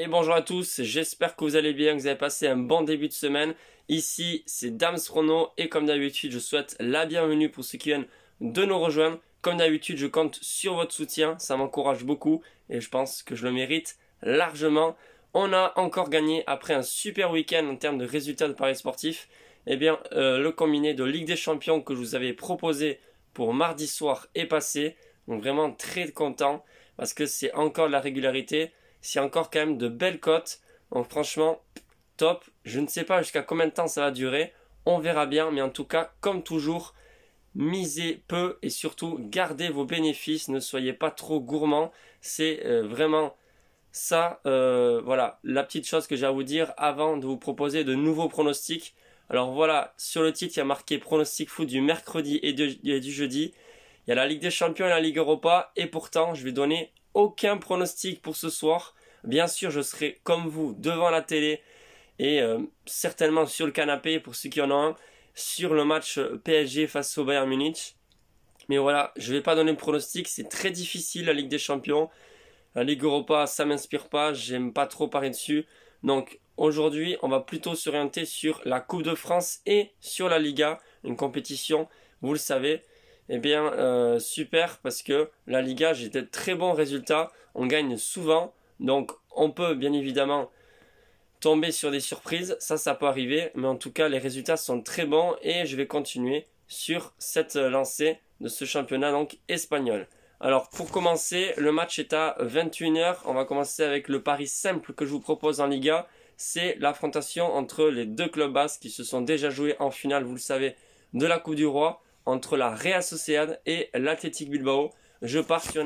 Et bonjour à tous, j'espère que vous allez bien, que vous avez passé un bon début de semaine. Ici, c'est Dams Chrono et comme d'habitude, je souhaite la bienvenue pour ceux qui viennent de nous rejoindre. Comme d'habitude, je compte sur votre soutien, ça m'encourage beaucoup et je pense que je le mérite largement. On a encore gagné après un super week-end en termes de résultats de paris sportifs. Le combiné de Ligue des Champions que je vous avais proposé pour mardi soir est passé. Donc vraiment très content parce que c'est encore de la régularité. C'est encore quand même de belles cotes. Donc franchement, top. Je ne sais pas jusqu'à combien de temps ça va durer. On verra bien. Mais en tout cas, comme toujours, misez peu et surtout gardez vos bénéfices. Ne soyez pas trop gourmands. C'est vraiment ça. Voilà, la petite chose que j'ai à vous dire avant de vous proposer de nouveaux pronostics. Alors voilà, sur le titre, il y a marqué pronostic foot du mercredi et du jeudi. Il y a la Ligue des Champions et la Ligue Europa. Et pourtant, je vais donner aucun pronostic pour ce soir. Bien sûr, je serai comme vous devant la télé et certainement sur le canapé pour ceux qui en ont un sur le match PSG face au Bayern Munich. Mais voilà, je ne vais pas donner de pronostic, c'est très difficile la Ligue des Champions. La Ligue Europa, ça m'inspire pas, j'aime pas trop parier dessus. Donc aujourd'hui, on va plutôt s'orienter sur la Coupe de France et sur la Liga, une compétition, vous le savez. Super parce que la Liga, j'ai de très bons résultats, on gagne souvent. Donc on peut bien évidemment tomber sur des surprises, ça peut arriver, mais en tout cas les résultats sont très bons et je vais continuer sur cette lancée de ce championnat donc espagnol. Alors pour commencer, le match est à 21h, on va commencer avec le pari simple que je vous propose en Liga, c'est l'affrontation entre les deux clubs basques qui se sont déjà joués en finale, vous le savez, de la Coupe du Roi, entre la Real Sociedad et l'Athletic Bilbao. Je pars sur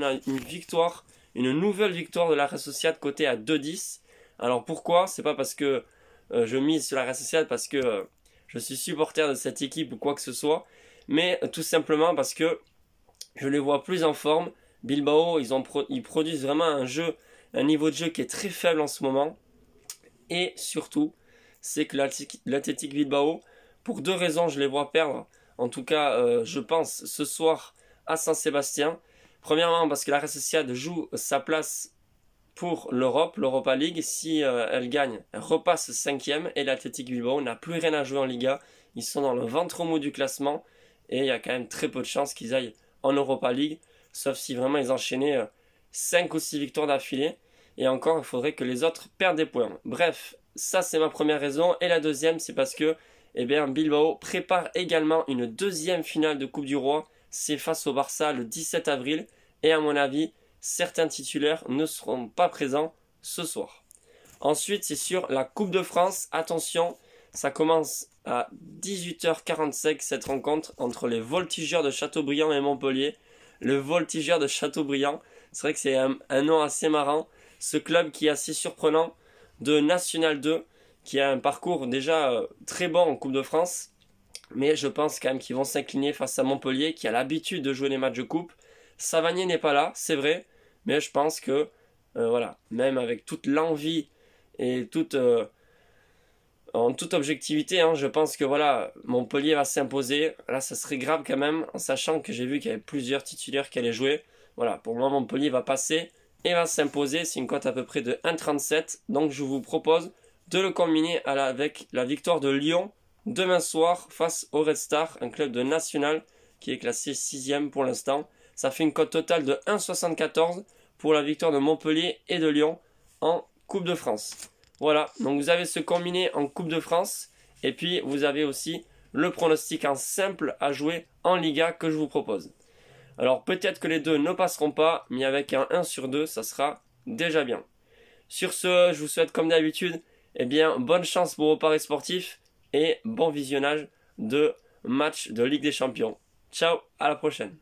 une nouvelle victoire de la Real Sociedad cotée à 2,10. Alors pourquoi? C'est pas parce que je mise sur la Real Sociedad parce que je suis supporter de cette équipe ou quoi que ce soit, mais tout simplement parce que je les vois plus en forme. Bilbao, ils produisent vraiment un niveau de jeu qui est très faible en ce moment. Et surtout, c'est que l'Athletic Bilbao, pour deux raisons, je les vois perdre. En tout cas, je pense ce soir à Saint-Sébastien. Premièrement, parce que la Real Sociedad joue sa place pour l'Europa League. Si elle gagne, elle repasse 5e et l'Athletic Bilbao n'a plus rien à jouer en Liga. Ils sont dans le ventre mou du classement et il y a quand même très peu de chances qu'ils aillent en Europa League, sauf si vraiment ils enchaînaient 5 ou 6 victoires d'affilée. Et encore, il faudrait que les autres perdent des points. Bref, ça c'est ma première raison. Et la deuxième, c'est parce que Bilbao prépare également une deuxième finale de Coupe du Roi. C'est face au Barça le 17 avril. Et à mon avis, certains titulaires ne seront pas présents ce soir. Ensuite, c'est sur la Coupe de France. Attention, ça commence à 18h45 cette rencontre entre les Voltigeurs de Châteaubriand et Montpellier. Le Voltigeur de Châteaubriand, c'est vrai que c'est un nom assez marrant. Ce club qui est assez surprenant de National 2, qui a un parcours déjà très bon en Coupe de France. Mais je pense quand même qu'ils vont s'incliner face à Montpellier, qui a l'habitude de jouer les matchs de coupe. Savanier n'est pas là, c'est vrai. Mais je pense que, voilà, même avec toute l'envie et en toute objectivité, je pense que voilà, Montpellier va s'imposer. Là, ça serait grave quand même, en sachant que j'ai vu qu'il y avait plusieurs titulaires qui allaient jouer. Voilà, pour moi, Montpellier va passer et va s'imposer. C'est une cote à peu près de 1,37. Donc, je vous propose de le combiner avec la victoire de Lyon demain soir face au Red Star, un club de national qui est classé 6e pour l'instant. Ça fait une cote totale de 1,74 pour la victoire de Montpellier et de Lyon en Coupe de France. Voilà, donc vous avez ce combiné en Coupe de France. Et puis vous avez aussi le pronostic en simple à jouer en Liga que je vous propose. Alors peut-être que les deux ne passeront pas, mais avec un 1 sur 2, ça sera déjà bien. Sur ce, je vous souhaite comme d'habitude, bonne chance pour vos paris sportifs et bon visionnage de matchs de Ligue des Champions. Ciao, à la prochaine.